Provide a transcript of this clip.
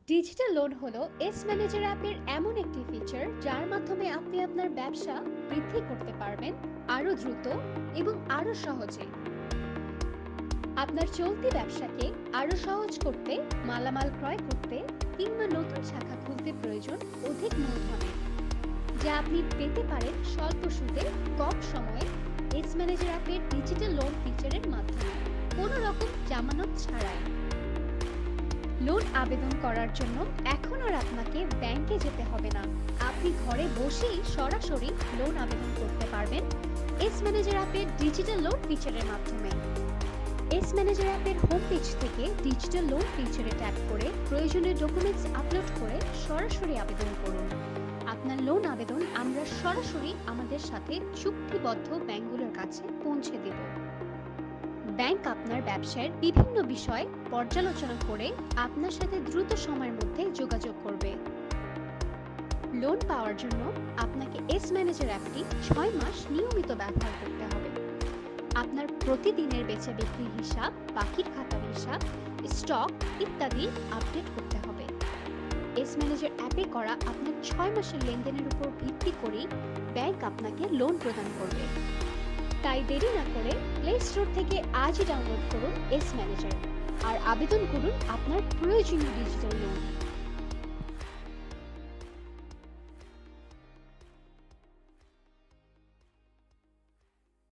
Digital loan হলো S manager অ্যাপের এমন একটি ফিচার যার মাধ্যমে আপনি আপনার ব্যবসা বৃদ্ধি করতে পারবেন আরো দ্রুত এবং আরো সহজে। আপনার চলতি ব্যবসাকে আরো সহজ করতে, মালামাল ক্রয় করতে কিংবা নতুন শাখা খুলতে প্রয়োজন অধিক মূলধনের, যা আপনি পেতে পারেন স্বল্প সুদে, কম সময়ে এস ম্যানেজার অ্যাপের ডিজিটাল লোন ফিচারের মাধ্যমে, কোনো রকম জামানত ছাড়াই। লোন আবেদন করার জন্য এখন আর আপনাকে ব্যাংকে যেতে হবে না। আপনি ঘরে বসেই সরাসরি লোন আবেদন করতে পারবেন এস ম্যানেজার অ্যাপের ডিজিটাল লোন ফিচারের মাধ্যমে। এস ম্যানেজার অ্যাপের হোম পেজ থেকে ডিজিটাল লোন ফিচারে ট্যাপ করে প্রয়োজনীয় ডকুমেন্টস আপলোড করে সরাসরি আবেদন করুন। আপনার লোন আবেদন আমরা সরাসরি আমাদের সাথে চুক্তিবদ্ধ ব্যাংকগুলোর কাছে পৌঁছে দেব। ব্যাংক আপনার ব্যবসায়ের বিভিন্ন বিষয় পর্যালোচনা করে আপনার সাথে দ্রুত সময়ের মধ্যে যোগাযোগ করবে। লোন পাওয়ার জন্য আপনাকে এস ম্যানেজার অ্যাপটি 6 মাস নিয়মিত ব্যবহার করতে হবে। আপনার প্রতিদিনের বেচা বিক্রির হিসাব, বাকির খাতার হিসাব, স্টক ইত্যাদি আপডেট করতে হবে। এস ম্যানেজার অ্যাপে করা আপনার 6 মাসের লেনদেনের উপর ভিত্তি করেই ব্যাংক আপনাকে লোন প্রদান করবে। তাই দেরি না করে প্লে স্টোর থেকে আজই ডাউনলোড করুন এস ম্যানেজার আর আবেদন করুন আপনার প্রয়োজনীয় ডিজিটাল লোন।